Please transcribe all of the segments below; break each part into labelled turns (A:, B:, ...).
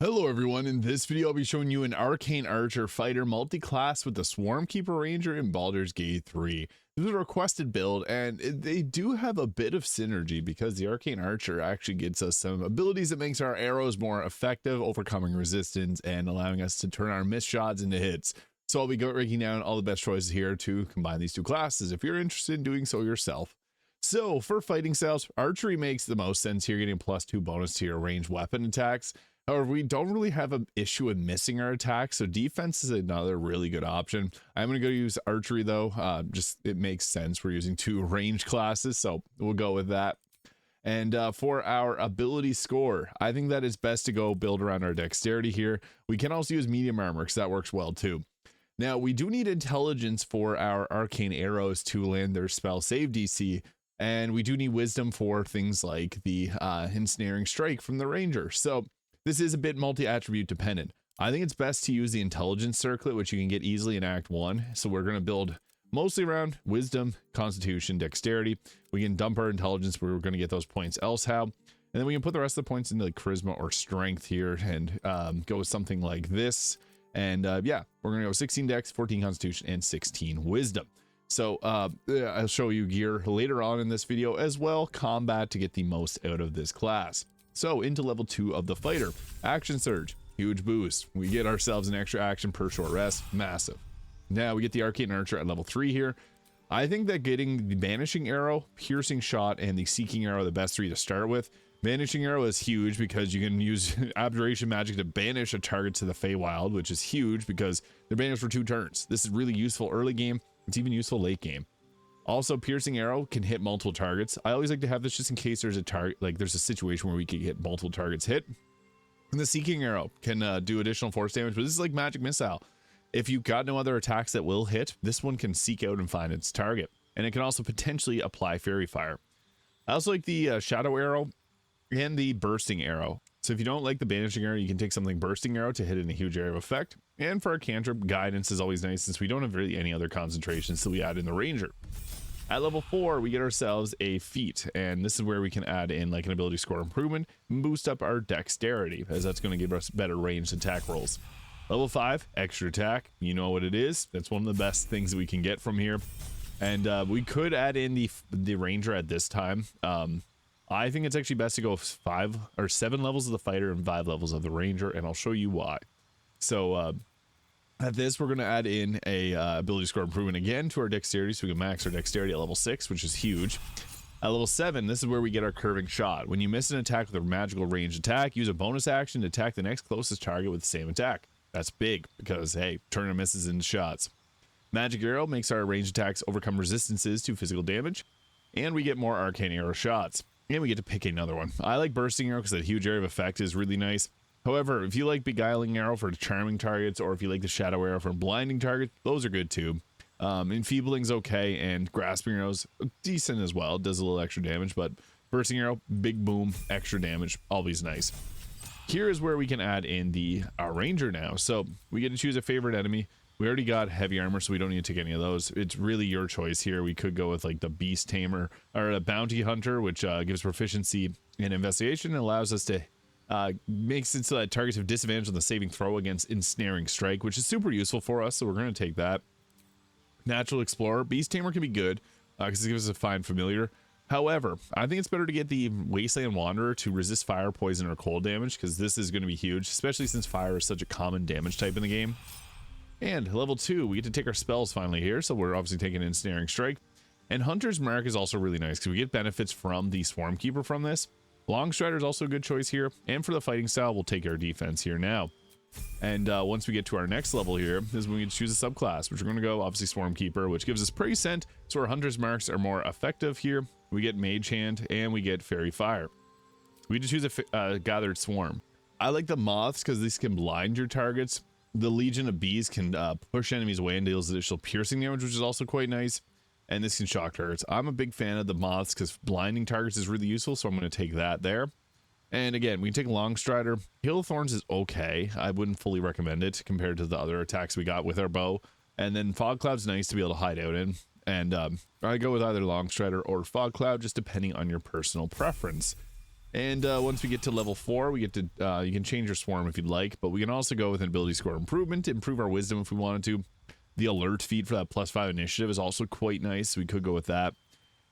A: Hello everyone, in this video I'll be showing you an Arcane Archer Fighter multi-class with the Swarmkeeper Ranger in Baldur's Gate 3. This is a requested build and they do have a bit of synergy because the Arcane Archer actually gets us some abilities that makes our arrows more effective, overcoming resistance and allowing us to turn our missed shots into hits. So I'll be breaking down all the best choices here to combine these two classes if you're interested in doing so yourself. So for fighting styles, archery makes the most sense here, getting +2 bonus to your ranged weapon attacks. However, we don't really have an issue with missing our attacks, so defense is another really good option. I'm going to go use archery though, just it makes sense. We're using two range classes, so we'll go with that. And for our ability score, I think that it's best to go build around our dexterity here. We can also use medium armor because that works well too. Now, we do need intelligence for our arcane arrows to land their spell save DC, and we do need wisdom for things like the ensnaring strike from the ranger. So this is a bit multi-attribute dependent. I think it's best to use the intelligence circlet, which you can get easily in Act 1. So we're going to build mostly around wisdom, constitution, dexterity. We can dump our intelligence where we're going to get those points elsehow. And then we can put the rest of the points into like charisma or strength here and go with something like this. And yeah, we're going to go 16 dex, 14 constitution, and 16 wisdom. So I'll show you gear later on in this video as well, combat to get the most out of this class. So into level 2 of the fighter, action surge, huge boost. We get ourselves an extra action per short rest, massive. Now we get the arcane archer at level 3 here. I think that getting the banishing arrow, piercing shot, and the seeking arrow are the best 3 to start with. Banishing arrow is huge because you can use abjuration magic to banish a target to the Feywild, which is huge because they're banished for 2 turns. This is really useful early game. It's even useful late game. Also, piercing arrow can hit multiple targets. I always like to have this just in case there's a target, like there's a situation where we could get multiple targets hit. And the seeking arrow can do additional force damage, but this is like magic missile. If you've got no other attacks that will hit, this one can seek out and find its target. And it can also potentially apply fairy fire. I also like the shadow arrow and the bursting arrow. So if you don't like the banishing arrow, you can take something bursting arrow to hit in a huge area of effect. And for our cantrip, guidance is always nice since we don't have really any other concentrations, so we add in the ranger. At level 4, we get ourselves a feat, and this is where we can add in like an ability score improvement and boost up our dexterity, as that's going to give us better ranged attack rolls. Level 5, extra attack. You know what it is. That's one of the best things that we can get from here. And we could add in the ranger at this time. I think it's actually best to go 5 or 7 levels of the fighter and 5 levels of the ranger, and I'll show you why. So at this, we're going to add in a ability score improvement again to our dexterity, so we can max our dexterity at level 6, which is huge. At level 7, this is where we get our curving shot. When you miss an attack with a magical ranged attack, use a bonus action to attack the next closest target with the same attack. That's big because, hey, turning misses into shots. Magic arrow makes our ranged attacks overcome resistances to physical damage, and we get more arcane arrow shots. And we get to pick another one. I like bursting arrow because that huge area of effect is really nice. However, if you like beguiling arrow for charming targets, or if you like the shadow arrow for blinding targets, those are good too. Enfeebling's okay, and grasping arrow's decent as well. It does a little extra damage, but bursting arrow, big boom, extra damage, always nice. Here is where we can add in the ranger now. So we get to choose a favorite enemy. We already got heavy armor, so we don't need to take any of those. It's really your choice here. We could go with like the beast tamer or a bounty hunter, which gives proficiency in investigation and allows us to makes it so that targets have disadvantage on the saving throw against ensnaring strike, which is super useful for us, so we're going to take that. Natural explorer, beast tamer can be good because it gives us a fine familiar. However, I think it's better to get the wasteland wanderer to resist fire, poison, or cold damage, because this is going to be huge, especially since fire is such a common damage type in the game. And level 2, we get to take our spells finally here, so we're obviously taking ensnaring strike. And hunter's mark is also really nice because we get benefits from the swarmkeeper from this. Long strider is also a good choice here, and for the fighting style, we'll take our defense here now. And once we get to our next level here, is when we choose a subclass, which we're going to go obviously Swarmkeeper, which gives us Prey Scent, so our hunter's marks are more effective here. We get Mage Hand, and we get Fairy Fire. We just choose a Gathered Swarm. I like the Moths because these can blind your targets. The Legion of Bees can push enemies away and deals additional piercing damage, which is also quite nice. And this can shock targets. I'm a big fan of the Moths because blinding targets is really useful, so I'm going to take that there. And again, we can take Long Strider. Hail of Thorns is okay. I wouldn't fully recommend it compared to the other attacks we got with our bow. And then Fog Cloud's nice to be able to hide out in. And I go with either Long Strider or Fog Cloud, just depending on your personal preference. And once we get to level 4, we get to you can change your swarm if you'd like, but we can also go with an ability score improvement to improve our wisdom if we wanted to. The alert feat for that +5 initiative is also quite nice. We could go with that.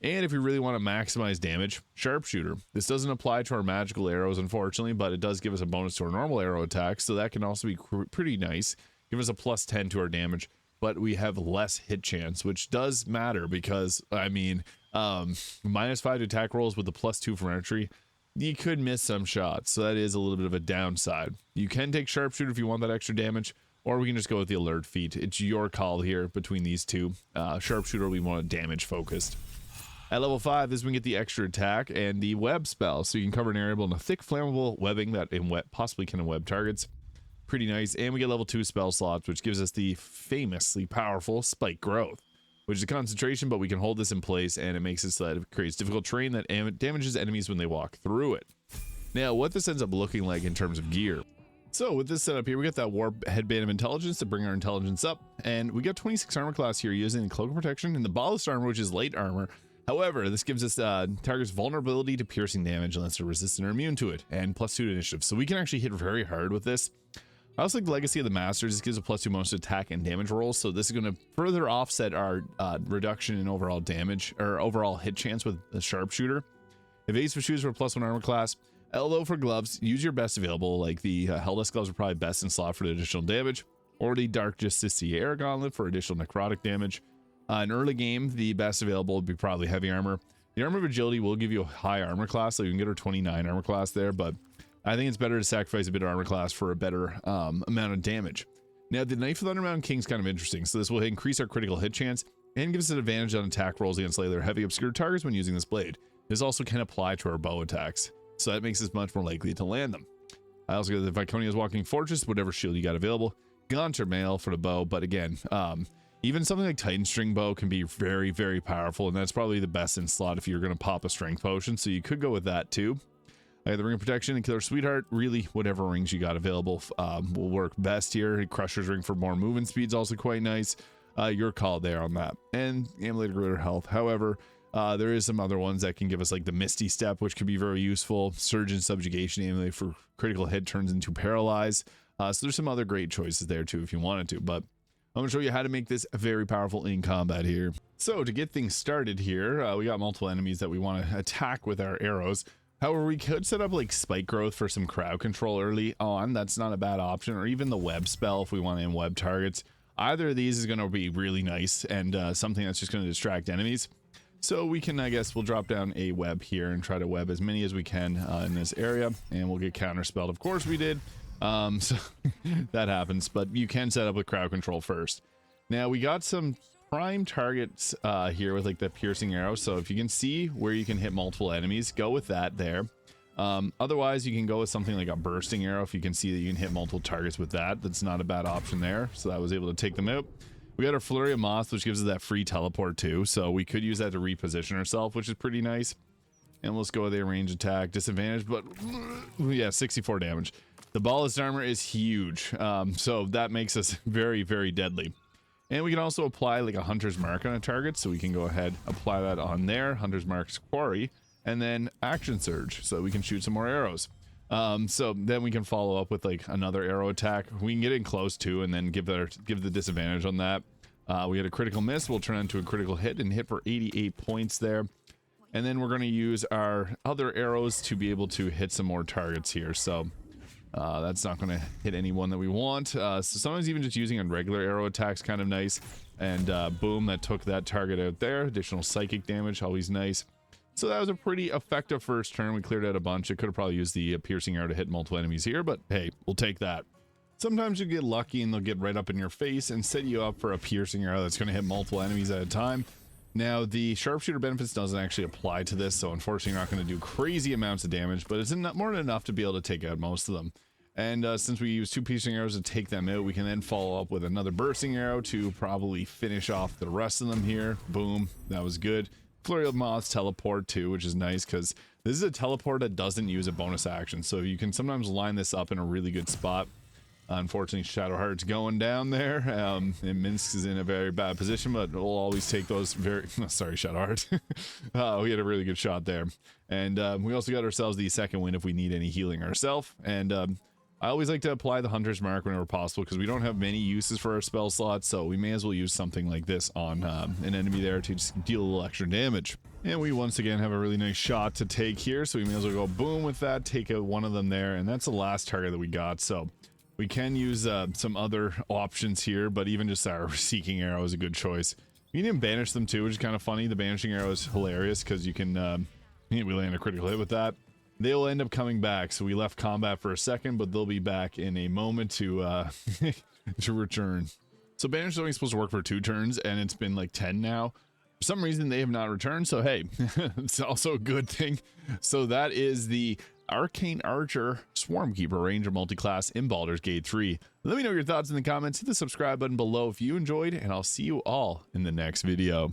A: And if we really want to maximize damage, sharpshooter. This doesn't apply to our magical arrows, unfortunately, but it does give us a bonus to our normal arrow attack, so that can also be pretty nice. Give us a +10 to our damage, but we have less hit chance, which does matter because, I mean, -5 to attack rolls with the +2 from entry, you could miss some shots, so that is a little bit of a downside. You can take sharpshooter if you want that extra damage, or we can just go with the alert feat. It's your call here between these two. Sharpshooter, we want damage focused. At level 5, this is when we get the extra attack and the web spell, so you can cover an area in a thick flammable webbing that possibly can web targets. Pretty nice. And we get level 2 spell slots, which gives us the famously powerful spike growth, which is a concentration, but we can hold this in place, and it makes it so that it creates difficult terrain that damages enemies when they walk through it. Now, what this ends up looking like in terms of gear. So with this setup here, we got that warp headband of intelligence to bring our intelligence up, and we got 26 armor class here using the cloak of protection and the ballast armor, which is light armor. However, this gives us target's vulnerability to piercing damage unless they're resistant or immune to it, and +2 to initiative, so we can actually hit very hard with this. I also like the Legacy of the Masters. This gives a +2 bonus to attack and damage rolls, so this is going to further offset our reduction in overall damage, or overall hit chance with the sharpshooter. Evasive shoes for +1 armor class. Although for gloves, use your best available, like the Helldesk gloves are probably best in slot for the additional damage, or the Dark Justice Air Gauntlet for additional necrotic damage. In early game, the best available would be probably heavy armor. The armor of agility will give you a high armor class, so you can get her 29 armor class there, but I think it's better to sacrifice a bit of armor class for a better amount of damage. Now, the Knife of the Undermountain King is kind of interesting, so this will increase our critical hit chance and give us an advantage on attack rolls against later heavy obscure targets when using this blade. This also can apply to our bow attacks, so that makes us much more likely to land them. I also got the Viconia's Walking Fortress, whatever shield you got available. Gaunter Mail for the bow, but again, even something like Titan String Bow can be very, very powerful, and that's probably the best in slot if you're going to pop a strength potion, so you could go with that too. I got the Ring of Protection and Killer Sweetheart. Really, whatever rings you got available will work best here. Crusher's Ring for more movement speed is also quite nice. Your call there on that. And Amulet of Greater Health. However, there is some other ones that can give us, like the Misty Step, which could be very useful. Surgeon Subjugation Amulet for critical hit turns into Paralyze. So there's some other great choices there too if you wanted to, but I'm going to show you how to make this very powerful in combat here. So to get things started here, we got multiple enemies that we want to attack with our arrows. However, we could set up like spike growth for some crowd control early on. That's not a bad option, or even the web spell if we want to aim web targets. Either of these is going to be really nice and something that's just going to distract enemies. So we can, I guess, we'll drop down a web here and try to web as many as we can in this area, and we'll get counterspelled. Of course we did. So that happens, but you can set up with crowd control first. Now we got some prime targets here with like the piercing arrow, so if you can see where you can hit multiple enemies, go with that there. Otherwise you can go with something like a bursting arrow if you can see that you can hit multiple targets with that. That's not a bad option there, so I was able to take them out. We got our Flurry of Moths, which gives us that free teleport too, so we could use that to reposition ourselves, which is pretty nice. And let's go with a range attack disadvantage, but yeah, 64 damage. The ballast armor is huge, so that makes us very, very deadly. And we can also apply like a Hunter's Mark on a target, so we can go ahead, apply that on there, Hunter's Mark's Quarry, and then Action Surge, so we can shoot some more arrows. So then we can follow up with like another arrow attack. We can get in close too, and then give the disadvantage on that. We had a critical miss, we'll turn it into a critical hit and hit for 88 points there. And then we're going to use our other arrows to be able to hit some more targets here, so that's not going to hit anyone that we want. So sometimes even just using a regular arrow attack's kind of nice. And boom, that took that target out there. Additional psychic damage, always nice. So that was a pretty effective first turn. We cleared out a bunch. I could have probably used the piercing arrow to hit multiple enemies here, but hey, we'll take that. Sometimes you get lucky and they'll get right up in your face and set you up for a piercing arrow that's going to hit multiple enemies at a time. Now, the sharpshooter benefits doesn't actually apply to this, so unfortunately you're not going to do crazy amounts of damage, but it's more than enough to be able to take out most of them. And since we use 2 piercing arrows to take them out, we can then follow up with another bursting arrow to probably finish off the rest of them here. Boom, that was good. Flurry of Moths teleport too, which is nice because this is a teleport that doesn't use a bonus action, so you can sometimes line this up in a really good spot. Unfortunately, Shadowheart's going down there, and Minsk is in a very bad position, but we'll always take those very... sorry, Shadowheart. We had a really good shot there. And we also got ourselves the second wind if we need any healing ourselves. And I always like to apply the Hunter's Mark whenever possible, because we don't have many uses for our spell slots, so we may as well use something like this on an enemy there to just deal a little extra damage. And we once again have a really nice shot to take here, so we may as well go boom with that, take out one of them there, and that's the last target that we got. So we can use some other options here, but even just our Seeking Arrow is a good choice. You can even banish them too, which is kind of funny. The Banishing Arrow is hilarious because you can, we land a critical hit with that. They'll end up coming back, so we left combat for a second, but they'll be back in a moment to to return. So Banish is only supposed to work for 2 turns, and it's been like 10 now. For some reason, they have not returned, so hey, it's also a good thing. So that is the Arcane Archer Swarmkeeper Ranger multiclass in Baldur's Gate 3. Let me know your thoughts in the comments. Hit the subscribe button below if you enjoyed, and I'll see you all in the next video.